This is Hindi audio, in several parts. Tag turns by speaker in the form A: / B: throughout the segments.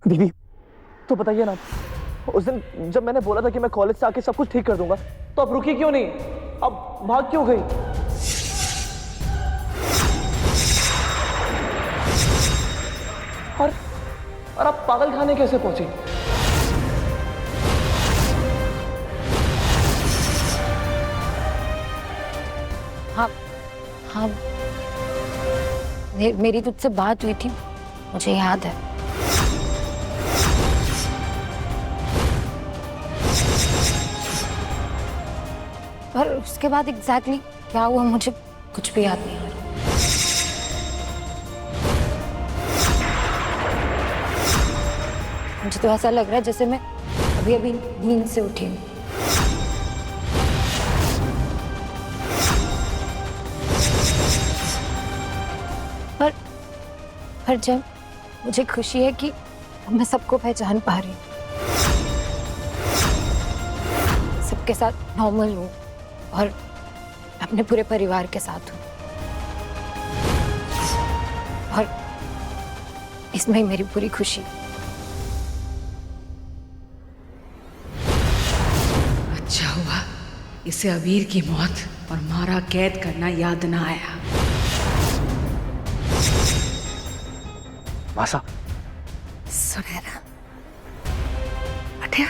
A: दीदी तो बताइए ना, उस दिन जब मैंने बोला था कि मैं कॉलेज से आके सब कुछ ठीक कर दूंगा, तो अब रुकी क्यों नहीं? अब भाग क्यों गई? और आप पागल खाने कैसे पहुंची?
B: हाँ हाँ, मेरी तुझसे बात हुई थी, मुझे याद है। पर उसके बाद एग्जैक्टली क्या हुआ मुझे कुछ भी याद नहीं आ रहा। मुझे तो ऐसा लग रहा है जैसे मैं अभी अभी नींद से उठी हूँ। पर जब मुझे खुशी है कि मैं सबको पहचान पा रही हूँ, सबके साथ नॉर्मल हूँ और अपने पूरे परिवार के साथ हूँ, और इसमें ही मेरी पूरी खुशी।
C: अच्छा हुआ इसे अबीर की मौत और मारा कैद करना याद ना आया।
A: मासा,
B: सुनैना, हटिया।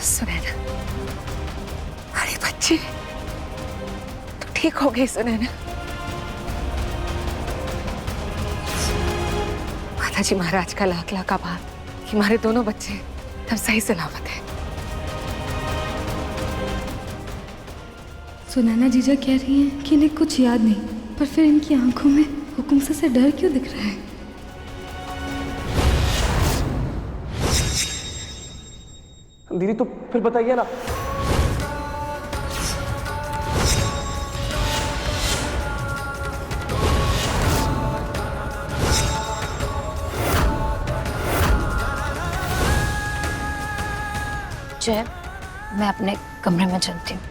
B: सुनैना, अरे बच्ची, तू ठीक हो गई सुनैना? माताजी महाराज का लाख लाख आभार कि हमारे दोनों बच्चे तब सही सलामत हैं।
D: सुनैना जीजा कह रही हैं कि इन्हें कुछ याद नहीं, पर फिर इनकी आंखों में हुक्म से डर क्यों दिख रहा है?
A: दीदी तो फिर बताइए ना।
B: जय, मैं अपने कमरे में चलती हूँ,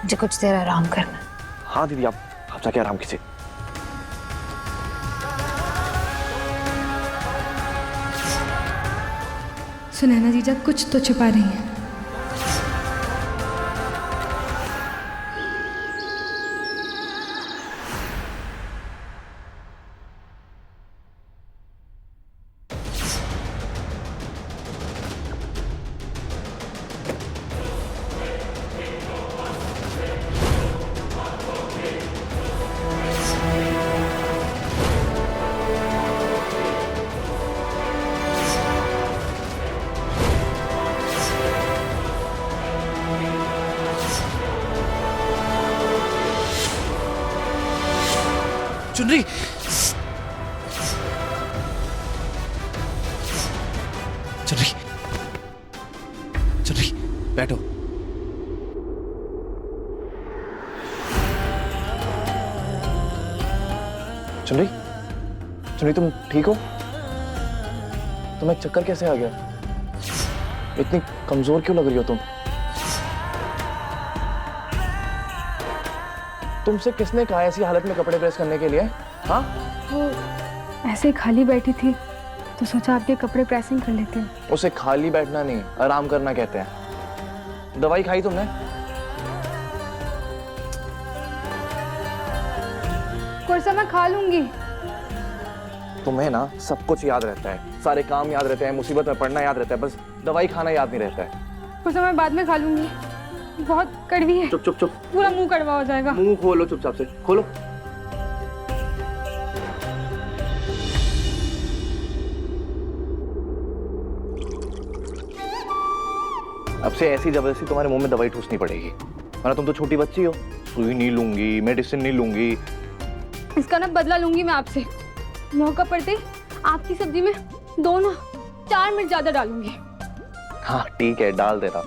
B: मुझे कुछ देर आराम करना है।
A: हाँ दीदी, आप जाके आराम कीजिए।
D: सुनैना जीजा कुछ तो छुपा रही हैं।
A: चुनरी, चुनरी, चुनरी, बैठो। चुनरी, चुनरी तुम ठीक हो? तुम्हें चक्कर कैसे आ गया? इतनी कमजोर क्यों लग रही हो तुम? तुमसे किसने कहा ऐसी हालत में कपड़े प्रेस करने के लिए? हाँ?
D: वो ऐसे ही खाली बैठी थी तो सोचा आपके कपड़े प्रेसिंग कर लेते हैं।
A: उसे खाली बैठना नहीं, आराम करना कहते हैं। दवाई खाई तुमने?
D: कोर्सा मैं खा लूंगी।
A: तुम्हें ना सब कुछ याद रहता है, सारे काम याद रहते हैं, मुसीबत में पड़ना याद रहता है, बस दवाई खाना याद नहीं रहता है।
D: कोर्सा मैं बाद में खा लूंगी, बहुत कड़वी है।
A: चुप चुप चुप,
D: पूरा मुंह कड़वा हो जाएगा।
A: मुंह खोलो चुपचाप से, खोलो। अब से ऐसी जबरदस्ती तुम्हारे मुंह में दवाई ठूसनी पड़ेगी, वरना तुम तो छोटी बच्ची हो। सुई नहीं लूंगी, मेडिसिन नहीं लूंगी।
D: इसका ना बदला लूंगी मैं आपसे। मौका पड़ते आपकी सब्जी में 2 ना 4 मिर्च ज्यादा डालूंगी।
A: हाँ ठीक है, डाल देना।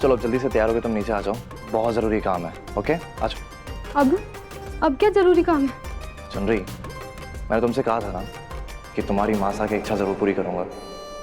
A: चलो जल्दी से तैयार हो गए, तुम नीचे आ जाओ, बहुत जरूरी काम है। ओके आ जाओ।
D: अब क्या जरूरी काम है?
A: चुनरी, मैंने तुमसे कहा था ना कि तुम्हारी मासा की इच्छा जरूर पूरी करूंगा।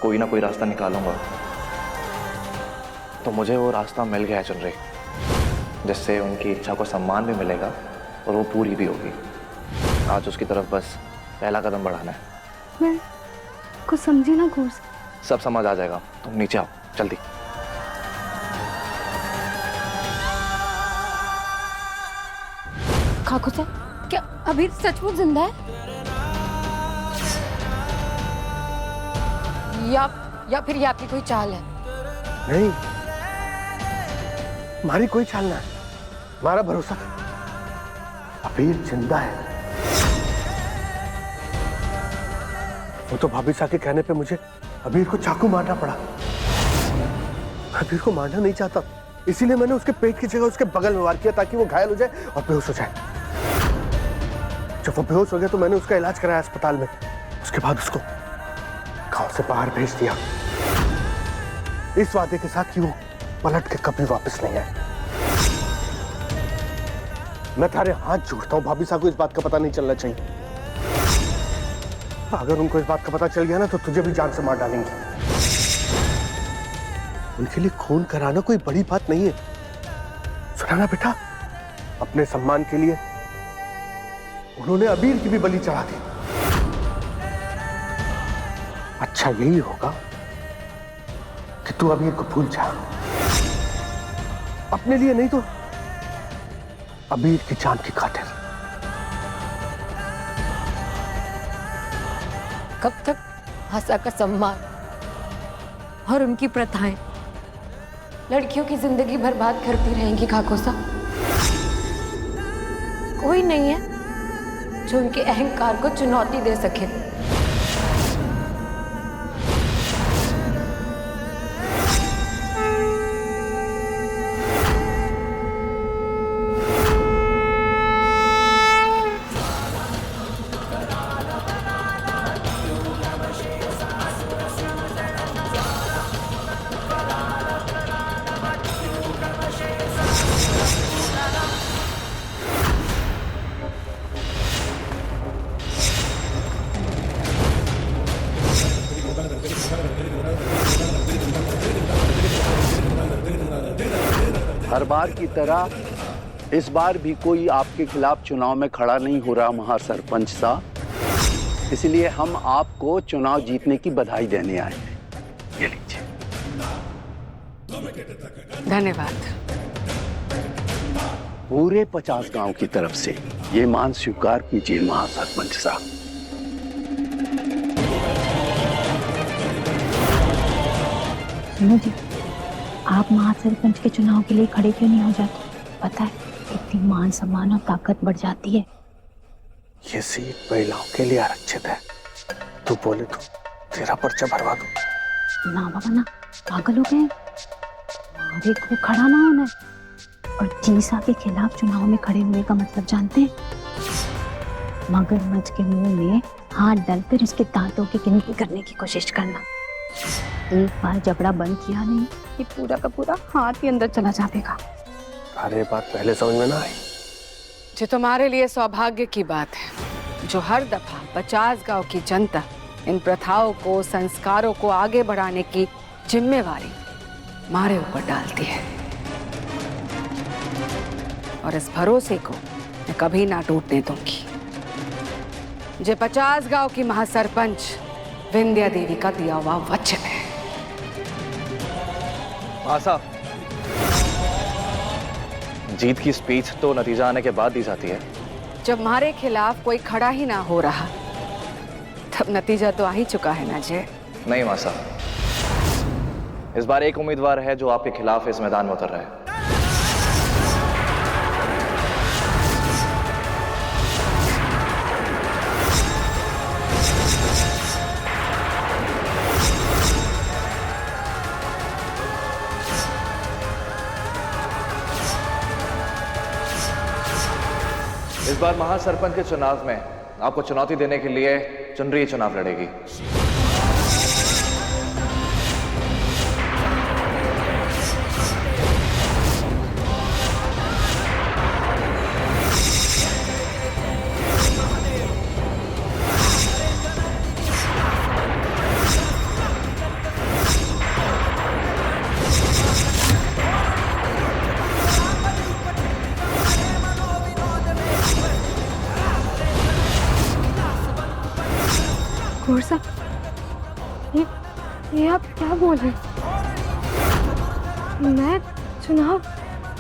A: कोई ना कोई रास्ता निकालूंगा। तो मुझे वो रास्ता मिल गया है चुनरी, जिससे उनकी इच्छा को सम्मान भी मिलेगा और वो पूरी भी होगी। आज उसकी तरफ बस पहला कदम बढ़ाना है।
D: मैं कुछ समझी ना घूर से।
A: सब समझ आ जाएगा, तुम नीचे आओ जल्दी।
B: खाकू सर, क्या अबीर सचमुच जिंदा है? या फिर ये आपकी कोई चाल है?
E: नहीं, हमारी कोई चाल ना है, हमारा भरोसा अबीर जिंदा है। वो तो भाभी साहब के कहने पे मुझे अबीर को चाकू मारना पड़ा। अबीर को मारना नहीं चाहता, इसीलिए मैंने उसके पेट की जगह उसके बगल में वार किया ताकि वो घायल हो जाए और बेहोश हो जाए। जब वो बेहोश हो गया तो मैंने उसका इलाज कराया अस्पताल में। उसके बाद उसको गांव से बाहर भेज दिया, इस वादे के साथ कि वो पलट के कभी वापस नहीं आए। मैं तारे हाथ जोड़ता हूं, भाभी साहब को इस बात का पता नहीं चलना चाहिए। अगर उनको इस बात का पता चल गया ना तो तुझे भी जान से मार डालेंगे। उनके लिए खून कराना कोई बड़ी बात नहीं है, सुना ना बेटा? अपने सम्मान के लिए उन्होंने अबीर की भी बलि चढ़ा दी। अच्छा यही होगा कि तू अबीर को भूल जा, अपने लिए नहीं तो अबीर की जान की खातिर।
B: कब तक आशा का सम्मान और उनकी प्रथाएं लड़कियों की जिंदगी बर्बाद करती रहेंगी? खाकोसा, कोई नहीं है जो उनके अहंकार को चुनौती दे सके।
F: हर बार की तरह इस बार भी कोई आपके खिलाफ चुनाव में खड़ा नहीं हो रहा महासरपंच साहब, इसलिए हम आपको चुनाव जीतने की बधाई देने आए हैं। ये लीजिए।
C: धन्यवाद।
F: पूरे 50 गांव की तरफ से ये मान स्वीकार कीजिए महासरपंच साहब।
G: सुनो जी, आप महासरपंच के चुनाव के लिए खड़े क्यों नहीं हो जाते? पता है इतनी मान सम्मान और ताकत बढ़ जाती है।
E: ये सीट महिलाओं के लिए आरक्षित है, तू बोले तो तेरा पर्चा भरवा दूं।
G: ना बाबा ना, पागल हो गए। हमारे को खड़ा ना होना है। और जीसा के खिलाफ चुनाव में खड़े होने का मतलब जानते हैं? मगरमच्छ के मुंह में हाथ डालकर उसके दांतों की गिनती करने की कोशिश करना। एक बार जबड़ा बंद किया नहीं, ये पूरा का पूरा हाथ ही अंदर चला जाएगा।
E: अरे बात पहले समझ में ना आई।
C: जो तुम्हारे लिए सौभाग्य की बात है, जो हर दफा 50 गांव की जनता इन प्रथाओं को, संस्कारों को आगे बढ़ाने की जिम्मेवारी हमारे ऊपर डालती है। और इस भरोसे को मैं कभी ना टूटने दूंगी। जो 50 गांव की महासरपंच विंध्या देवी का दिया हुआ वचन है।
A: आशा, जीत की स्पीच तो नतीजा आने के बाद दी जाती है।
C: जब हमारे खिलाफ कोई खड़ा ही ना हो रहा, तब नतीजा तो आ ही चुका है ना जय।
A: नहीं मासा, इस बार एक उम्मीदवार है जो आपके खिलाफ इस मैदान में उतर रहा है। इस बार महासरपंच के चुनाव में आपको चुनौती देने के लिए चुनरी चुनाव लड़ेगी।
D: कौर साहब, ये आप क्या बोल रहे हैं? मैं चुनाव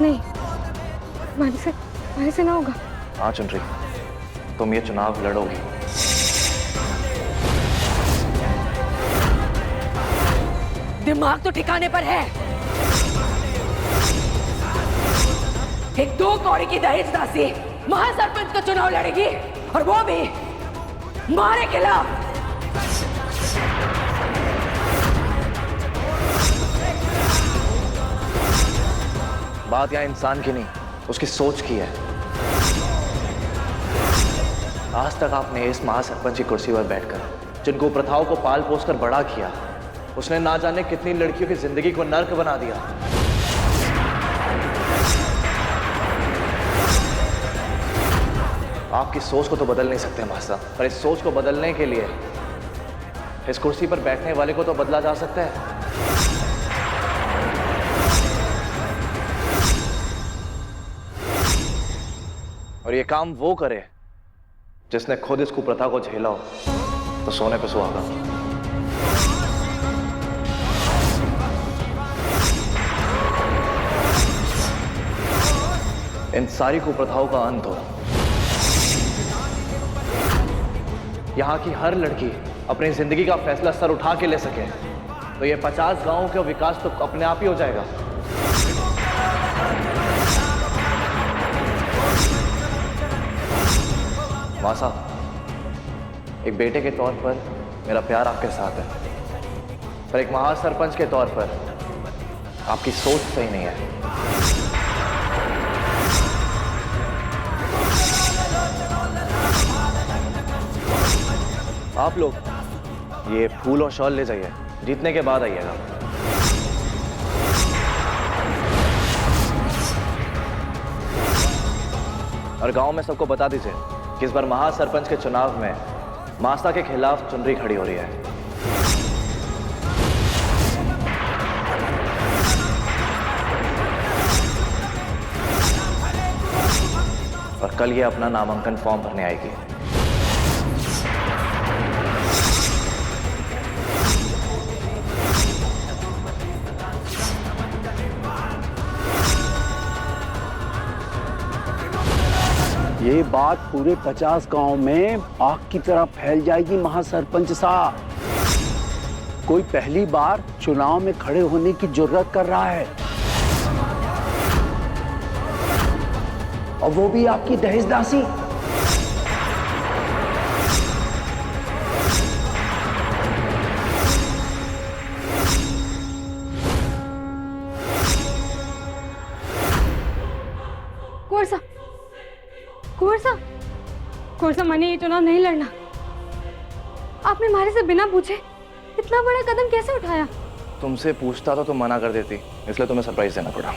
D: नहीं, हमारे से ना होगा।
A: हाँ चुनरी, तुम ये चुनाव लड़ोगी।
C: दिमाग तो ठिकाने पर है। एक 2 कौड़ी की दहेज दासी महासरपंच का चुनाव लड़ेगी, और वो भी हमारे खिलाफ।
A: बात यहाँ इंसान की नहीं, उसकी सोच की है। आज तक आपने इस महासरपंच की कुर्सी पर बैठकर जिनको प्रथाओं को पाल पोस कर बड़ा किया, उसने ना जाने कितनी लड़कियों की जिंदगी को नर्क बना दिया। आपकी सोच को तो बदल नहीं सकते मास्टर, पर इस सोच को बदलने के लिए इस कुर्सी पर बैठने वाले को तो बदला जा सकता है। और ये काम वो करे जिसने खुद इस कुप्रथा को झेला हो, तो सोने पे सुहागा। इन सारी कुप्रथाओं का अंत हो, यहां की हर लड़की अपनी जिंदगी का फैसला सर उठा के ले सके, तो ये 50 गांवों का विकास तो अपने आप ही हो जाएगा। मासा, एक बेटे के तौर पर मेरा प्यार आपके साथ है, पर एक महासरपंच के तौर पर आपकी सोच सही नहीं है। आप लोग ये फूल और शॉल ले जाइए, जीतने के बाद आइएगा। और गांव में सबको बता दीजिए कि इस बार महासरपंच के चुनाव में मास्ता के खिलाफ चुनरी खड़ी हो रही है। और कल ये अपना नामांकन फॉर्म भरने आएगी।
F: ये बात पूरे 50 गांव में आग की तरह फैल जाएगी महासरपंच साहब। कोई पहली बार चुनाव में खड़े होने की जुर्रत कर रहा है, और वो भी आपकी दहेज दासी।
D: कोर्सा, मैंने ये चुनाव नहीं लड़ना। आपने हमारे से बिना पूछे इतना बड़ा कदम कैसे उठाया?
A: तुमसे पूछता तो तुम मना कर देती, इसलिए तुम्हें सरप्राइज देना पड़ा।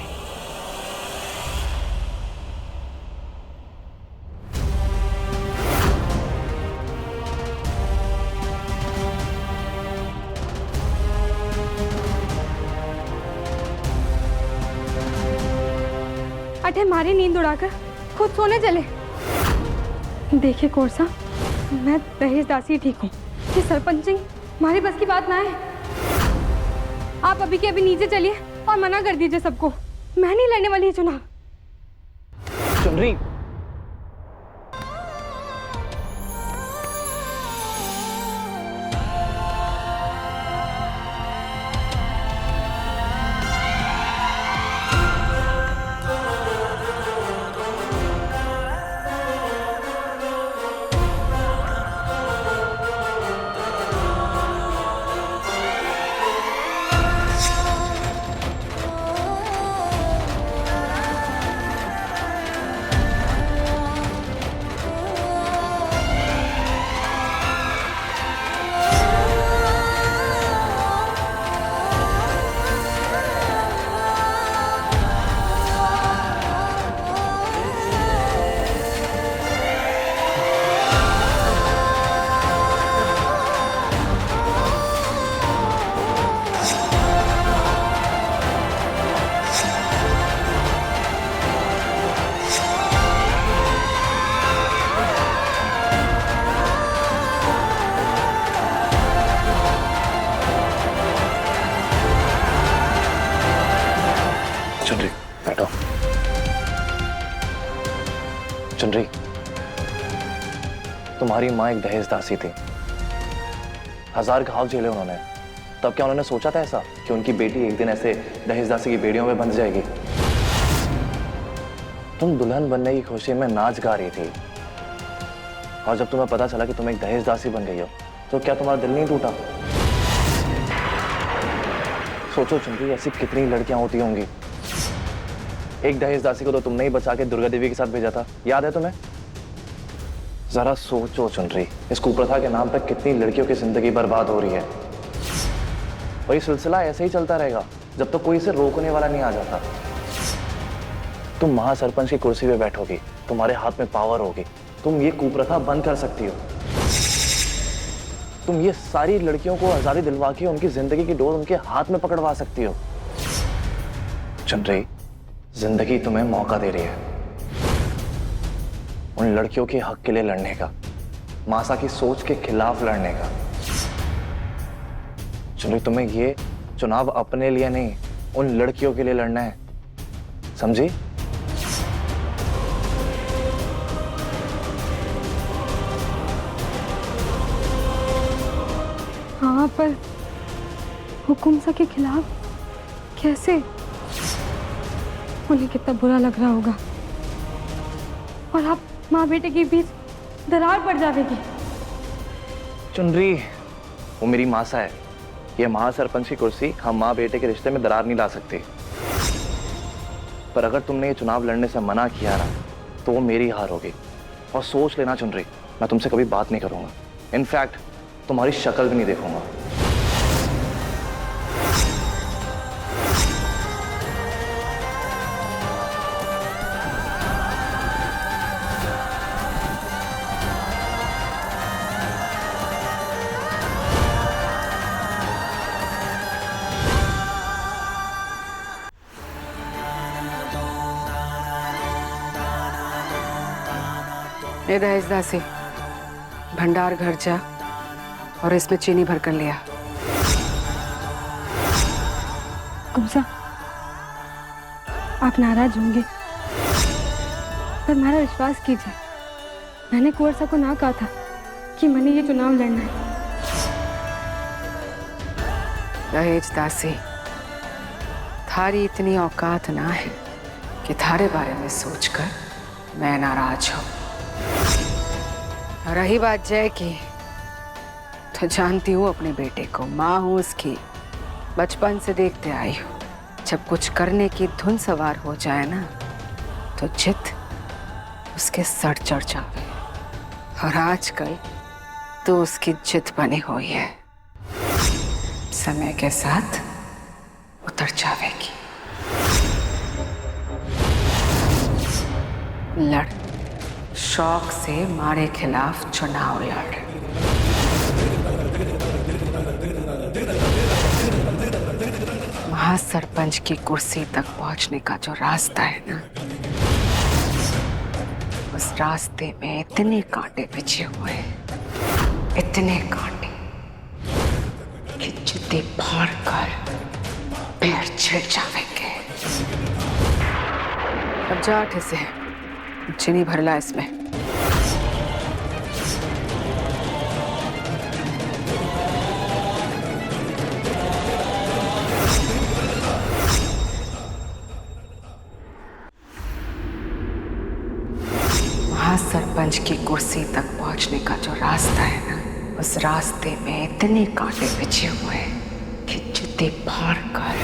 D: अठे हमारी नींद उड़ाकर खुद सोने चले। देखिए कोर्सा, मैं दहेज दासी ठीक हूँ, कि सरपंच सिंह हमारी बस की बात ना है। आप अभी के अभी नीचे चलिए और मना कर दीजिए सबको। मैं नहीं लड़ने वाली चुनाव।
A: चुनरी, चुनरी, तुम्हारी माँ एक दहेज दासी थी। 1000 घाव झेले उन्होंने। तब क्या उन्होंने सोचा था ऐसा कि उनकी बेटी एक दिन ऐसे दहेज दासी की बेड़ियों में बंध जाएगी? तुम दुल्हन बनने की खुशी में नाच गा रही थी, और जब तुम्हें पता चला कि तुम एक दहेज दासी बन गई हो, तो क्या तुम्हारा दिल नहीं टूटा? सोचो चुनरी, ऐसी कितनी लड़कियां होती होंगी। एक दहेज दासी को तो तुमने ही बचा के दुर्गा देवी के साथ भेजा था, याद है तुम्हें? जरा सोचो चुनरी, इस कुप्रथा के नाम पर कितनी लड़कियों की जिंदगी बर्बाद हो रही है। और ये सिलसिला ऐसे ही चलता रहेगा जब तक कोई इसे रोकने वाला नहीं आ जाता। तुम महासरपंच की कुर्सी पे बैठोगी, तुम्हारे हाथ में पावर होगी, तुम ये कुप्रथा बंद कर सकती हो। तुम ये सारी लड़कियों को आजादी दिलवा के उनकी जिंदगी की डोर उनके हाथ में पकड़वा सकती हो। चुनरी, जिंदगी तुम्हें मौका दे रही है उन लड़कियों के हक के लिए लड़ने का, मासा की सोच के खिलाफ लड़ने का। चुनरी, तुम्हें ये चुनाव अपने लिए नहीं, उन लड़कियों के लिए लड़ना है, समझी?
D: हाँ, पर हुकुमसा के खिलाफ कैसे? उन्हें कितना बुरा लग रहा होगा, और आप माँ बेटे के बीच दरार पड़ जाएगी।
A: चुनरी, वो मेरी मासा है। ये महासरपंच की कुर्सी हम माँ बेटे के रिश्ते में दरार नहीं ला सकते। पर अगर तुमने ये चुनाव लड़ने से मना किया ना, तो वो मेरी हार होगी। और सोच लेना चुनरी, मैं तुमसे कभी बात नहीं करूंगा। इनफैक्ट तुम्हारी शक्ल भी नहीं देखूंगा।
C: ये दहेज दासी, भंडार घर जा और इसमें चीनी भर कर लिया।
D: हुकुमसा, आप नाराज होंगे, पर मेरा विश्वास कीजिए, मैंने कुंवर साहब को ना कहा था कि मैंने ये चुनाव लड़ना है।
C: दहेज दासी, थारी इतनी औकात ना है कि थारे बारे में सोचकर मैं नाराज हूं। रही बात जय की, तो जानती हूँ अपने बेटे को, माँ हूँ उसकी, बचपन से देखते आई हूँ। जब कुछ करने की धुन सवार हो जाए ना, तो जिद उसके सर चढ़ जावे। और आजकल तो उसकी जिद बनी हुई है, समय के साथ उतर जावेगी। लड़, शौक से मारे खिलाफ चुनाव लड़। महासरपंच की कुर्सी तक पहुंचने का जो रास्ता है ना, उस रास्ते में इतने कांटे बिछे हुए हैं, इतने कांटे कि जूते फाड़ कर पैर छिड़ जावेंगे। अब जा से चीनी भरला इसमें। महासरपंच की कुर्सी तक पहुंचने का जो रास्ता है ना, उस रास्ते में इतने कांटे बिछे हुए हैं कि जूते फाड़ कर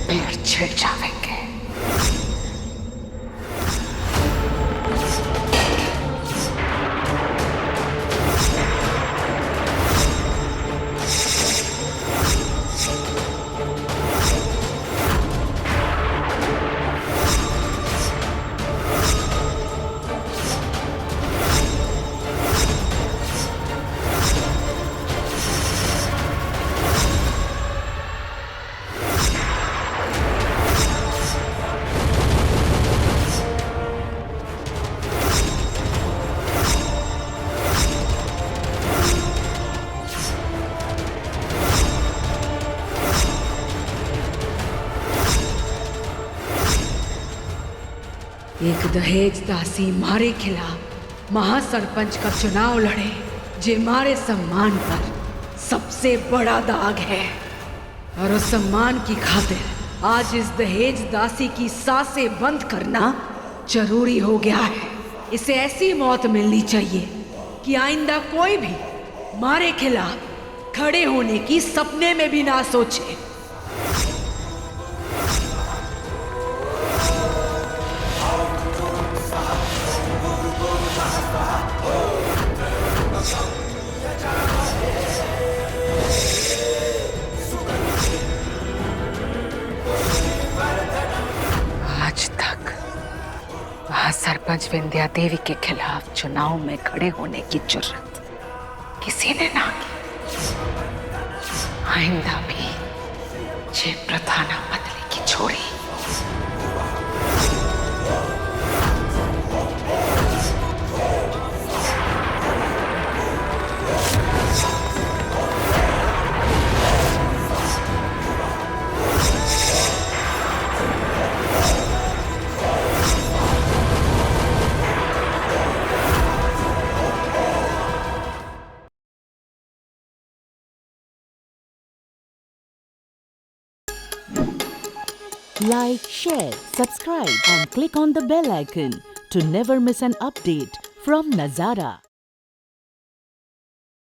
C: पैर छिड़ जावेंगे। एक दहेज दासी मारे खिलाफ महासरपंच का चुनाव लड़े, जे मारे सम्मान पर सबसे बड़ा दाग है। और उस सम्मान की खातिर आज इस दहेज दासी की सांसें बंद करना जरूरी हो गया है। इसे ऐसी मौत मिलनी चाहिए कि आइंदा कोई भी मारे खिलाफ खड़े होने की सपने में भी ना सोचे। आज तक सरपंच विंध्या देवी के खिलाफ चुनाव में खड़े होने की जुर्रत किसी ने ना की। आइंदा भी ये प्रथा ना बदलेगी छोड़ी।
H: Like, share, subscribe and click on the bell icon to never miss an update from Nazara.